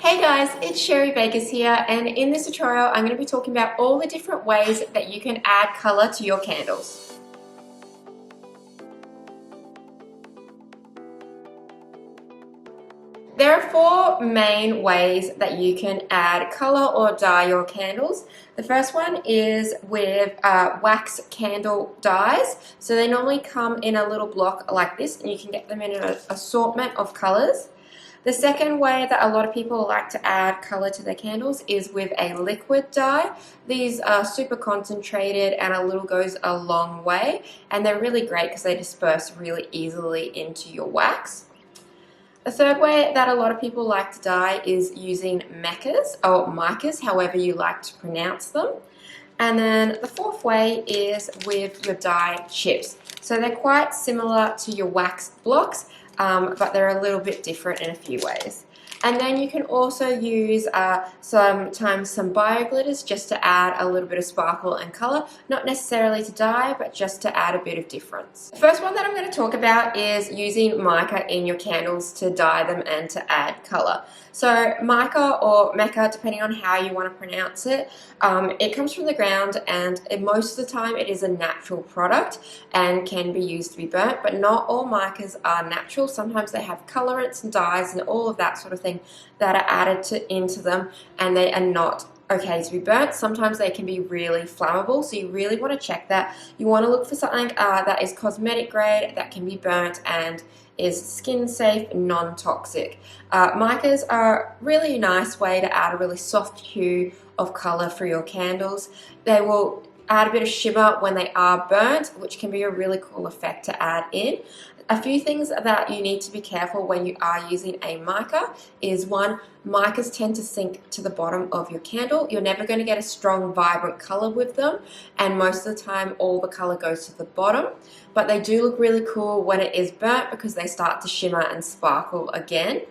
Hey guys, it's Sherry Bakers here, and in this tutorial I'm going to be talking about all the different ways that you can add colour to your candles. There are four main ways that you can add colour or dye your candles. The first one is with wax candle dyes. So they normally come in a little block like this, and you can get them in an assortment of colours. The second way that a lot of people like to add colour to their candles is with a liquid dye. These are super concentrated and a little goes a long way, and they're really great because they disperse really easily into your wax. The third way that a lot of people like to dye is using Micas or Micas, however you like to pronounce them. And then the fourth way is with your dye chips. So they're quite similar to your wax blocks, but they're a little bit different in a few ways. And then you can also use sometimes some bio glitters just to add a little bit of sparkle and colour, not necessarily to dye, but just to add a bit of difference. The first one that I'm going to talk about is using mica in your candles to dye them and to add colour. So mica or Mica, depending on how you want to pronounce it, it comes from the ground, and most of the time it is a natural product and can be used to be burnt, but not all micas are natural. Sometimes they have colorants and dyes and all of that sort of thing that are added into them, and they are not okay to be burnt. Sometimes they can be really flammable, so you really want to check that. You want to look for something that is cosmetic grade, that can be burnt and is skin safe, non-toxic. Micas are really a nice way to add a really soft hue of colour for your candles. They will add a bit of shimmer when they are burnt, which can be a really cool effect to add in. A few things that you need to be careful when you are using a mica is, one, micas tend to sink to the bottom of your candle. You're never going to get a strong, vibrant colour with them, and most of the time all the colour goes to the bottom. But they do look really cool when it is burnt because they start to shimmer and sparkle again.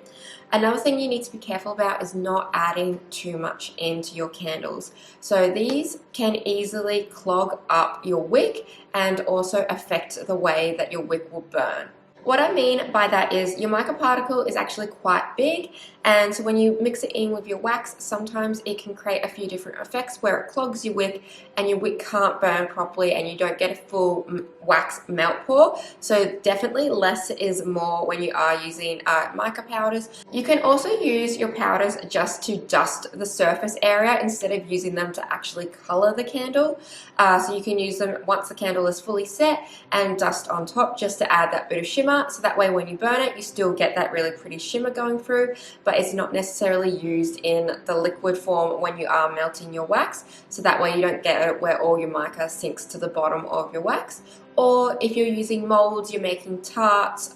Another thing you need to be careful about is not adding too much into your candles. So these can easily clog up your wick and also affect the way that your wick will burn. What I mean by that is your mica particle is actually quite big, and so when you mix it in with your wax, sometimes it can create a few different effects where it clogs your wick and your wick can't burn properly and you don't get a full wax melt pour. So definitely less is more when you are using mica powders. You can also use your powders just to dust the surface area instead of using them to actually color the candle. So you can use them once the candle is fully set and dust on top just to add that bit of shimmer, so that way when you burn it you still get that really pretty shimmer going through, but it's not necessarily used in the liquid form when you are melting your wax, so that way you don't get it where all your mica sinks to the bottom of your wax. Or if you're using molds, you're making tarts,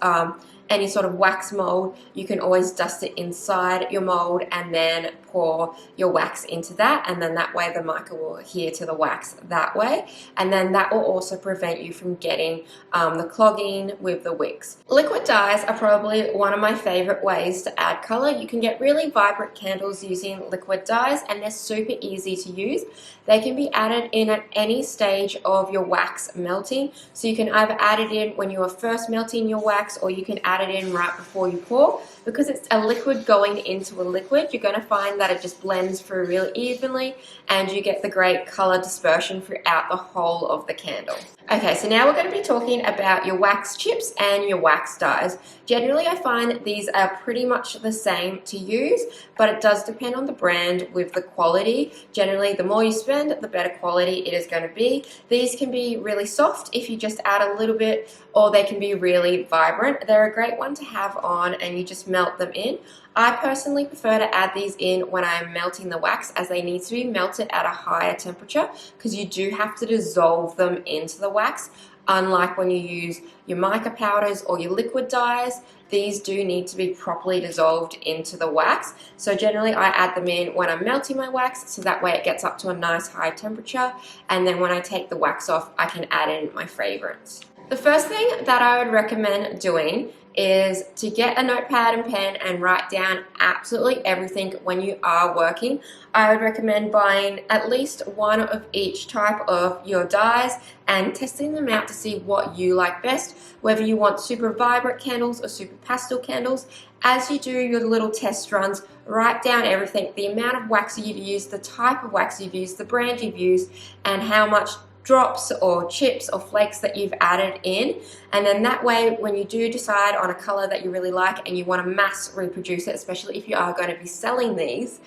any sort of wax mold, you can always dust it inside your mold and then pour your wax into that, and then that way the mica will adhere to the wax that way, and then that will also prevent you from getting the clogging with the wicks. Liquid dyes are probably one of my favorite ways to add color. You can get really vibrant candles using liquid dyes, and they're super easy to use. They can be added in at any stage of your wax melting, so you can either add it in when you are first melting your wax, or you can add it in right before you pour. Because it's a liquid going into a liquid, you're going to find that it just blends through really evenly and you get the great color dispersion throughout the whole of the candle. Okay, so now we're going to be talking about your wax chips and your wax dyes. Generally, I find these are pretty much the same to use, but it does depend on the brand with the quality. Generally, the more you spend, the better quality it is going to be. These can be really soft if you just add a little bit, or they can be really vibrant. They're a great one to have on and you just melt them in. I personally prefer to add these in when I'm melting the wax, as they need to be melted at a higher temperature because you do have to dissolve them into the wax. Unlike when you use your mica powders or your liquid dyes, these do need to be properly dissolved into the wax. So generally I add them in when I'm melting my wax, so that way it gets up to a nice high temperature, and then when I take the wax off I can add in my fragrance. The first thing that I would recommend doing is to get a notepad and pen and write down absolutely everything when you are working. I would recommend buying at least one of each type of your dyes and testing them out to see what you like best, whether you want super vibrant candles or super pastel candles. As you do your little test runs, write down everything, the amount of wax you've used, the type of wax you've used, the brand you've used, and how much drops or chips or flakes that you've added in. And then that way, when you do decide on a color that you really like and you want to mass reproduce it, especially if you are going to be selling these,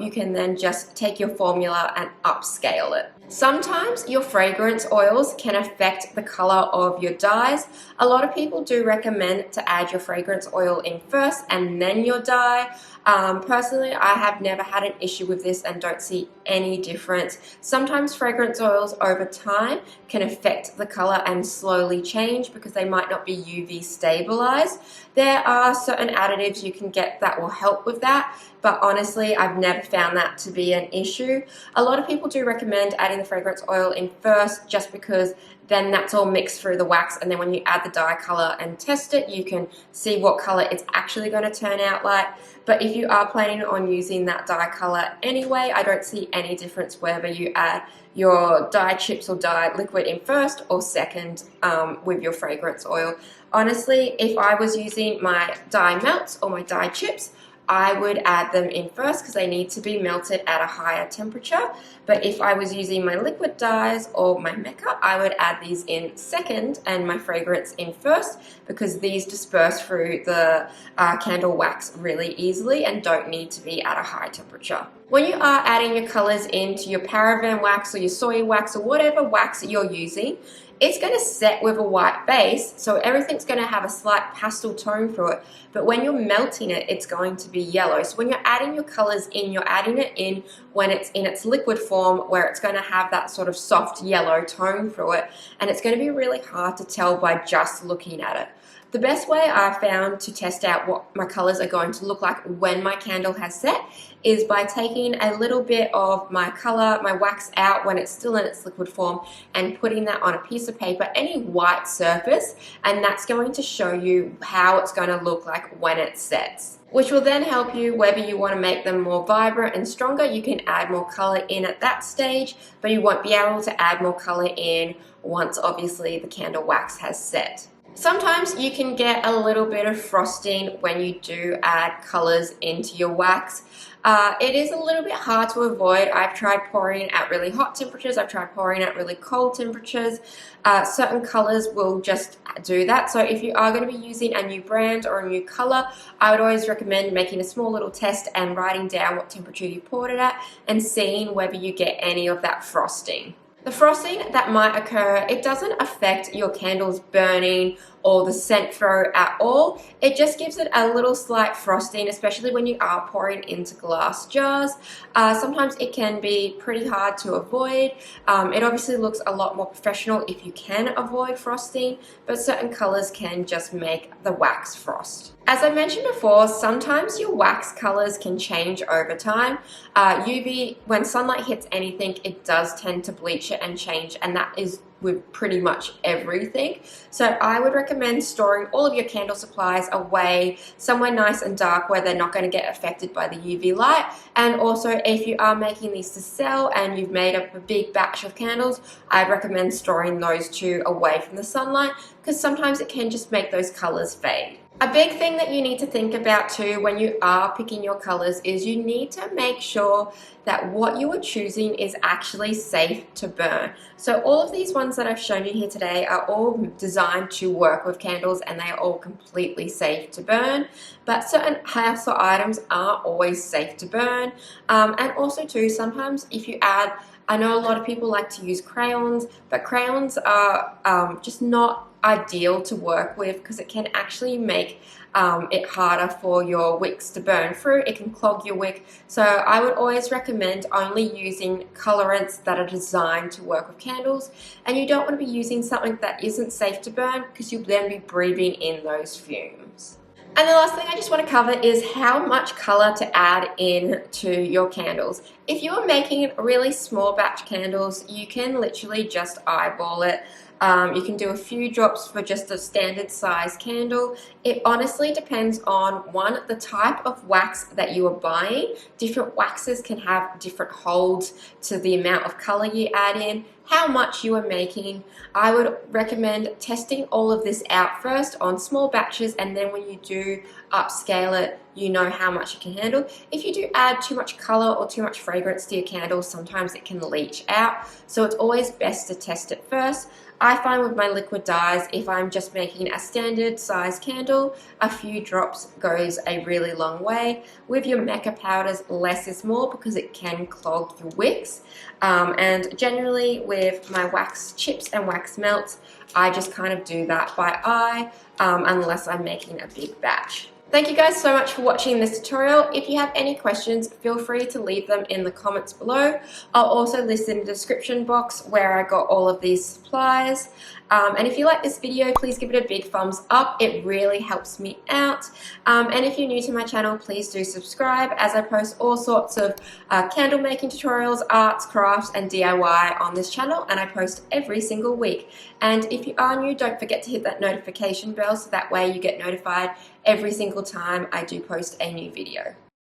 you can then just take your formula and upscale it. Sometimes your fragrance oils can affect the color of your dyes. A lot of people do recommend to add your fragrance oil in first and then your dye. Personally, I have never had an issue with this and don't see any difference. Sometimes fragrance oils over time can affect the color and slowly change because they might not be UV stabilized. There are certain additives you can get that will help with that, but honestly, I've never found that to be an issue. A lot of people do recommend adding the fragrance oil in first just because then that's all mixed through the wax, and then when you add the dye color and test it, you can see what color it's actually going to turn out like. But if you are planning on using that dye color anyway, I don't see any difference whether you add your dye chips or dye liquid in first or second with your fragrance oil. Honestly, if I was using my dye melts or my dye chips, I would add them in first because they need to be melted at a higher temperature. But if I was using my liquid dyes or my Mica, I would add these in second and my fragrance in first because these disperse through the candle wax really easily and don't need to be at a high temperature. When you are adding your colors into your paraffin wax or your soy wax or whatever wax that you're using, it's going to set with a white base, so everything's going to have a slight pastel tone through it, but when you're melting it, it's going to be yellow. So when you're adding your colors in, you're adding it in when it's in its liquid form where it's going to have that sort of soft yellow tone through it, and it's going to be really hard to tell by just looking at it. The best way I've found to test out what my colors are going to look like when my candle has set is by taking a little bit of my color, my wax out when it's still in its liquid form and putting that on a piece of paper, any white surface, and that's going to show you how it's going to look like when it sets, which will then help you whether you want to make them more vibrant and stronger. You can add more color in at that stage, but you won't be able to add more color in once obviously the candle wax has set. Sometimes you can get a little bit of frosting when you do add colors into your wax. It is a little bit hard to avoid. I've tried pouring at really hot temperatures. I've tried pouring at really cold temperatures. Certain colors will just do that. So if you are going to be using a new brand or a new color, I would always recommend making a small little test and writing down what temperature you poured it at and seeing whether you get any of that frosting. The frosting that might occur, it doesn't affect your candles burning or the scent throw at all. It just gives it a little slight frosting, especially when you are pouring into glass jars. Sometimes it can be pretty hard to avoid. It obviously looks a lot more professional if you can avoid frosting, but certain colors can just make the wax frost. As I mentioned before, sometimes your wax colors can change over time. UV, when sunlight hits anything, it does tend to bleach it and change, and that is with pretty much everything. So I would recommend storing all of your candle supplies away somewhere nice and dark where they're not going to get affected by the UV light. And also, if you are making these to sell and you've made up a big batch of candles, I'd recommend storing those two away from the sunlight because sometimes it can just make those colors fade. A big thing that you need to think about too when you are picking your colors is you need to make sure that what you are choosing is actually safe to burn. So all of these ones that I've shown you here today are all designed to work with candles and they are all completely safe to burn, but certain household items aren't always safe to burn. And also too, sometimes if you add, I know a lot of people like to use crayons, but crayons are just not ideal to work with because it can actually make it harder for your wicks to burn through. It can clog your wick. So I would always recommend only using colorants that are designed to work with candles, and you don't want to be using something that isn't safe to burn because you'll then be breathing in those fumes. And the last thing I just want to cover is how much color to add in to your candles. If you are making really small batch candles, you can literally just eyeball it. You can do a few drops for just a standard size candle. It honestly depends on, one, the type of wax that you are buying. Different waxes can have different holds to the amount of color you add in, how much you are making. I would recommend testing all of this out first on small batches, and then when you do upscale it, you know how much it can handle. If you do add too much color or too much fragrance to your candles, sometimes it can leach out. So it's always best to test it first. I find with my liquid dyes, if I'm just making a standard size candle, a few drops goes a really long way. With your Mica powders, less is more because it can clog your wicks. And generally with my wax chips and wax melts, I just kind of do that by eye unless I'm making a big batch. Thank you guys so much for watching this tutorial. If you have any questions, feel free to leave them in the comments below. I'll also list in the description box where I got all of these supplies. And if you like this video, please give it a big thumbs up. It really helps me out. And if you're new to my channel, please do subscribe, as I post all sorts of candle making tutorials, arts, crafts, and DIY on this channel, and I post every single week. And if you are new, don't forget to hit that notification bell so that way you get notified every single time I do post a new video.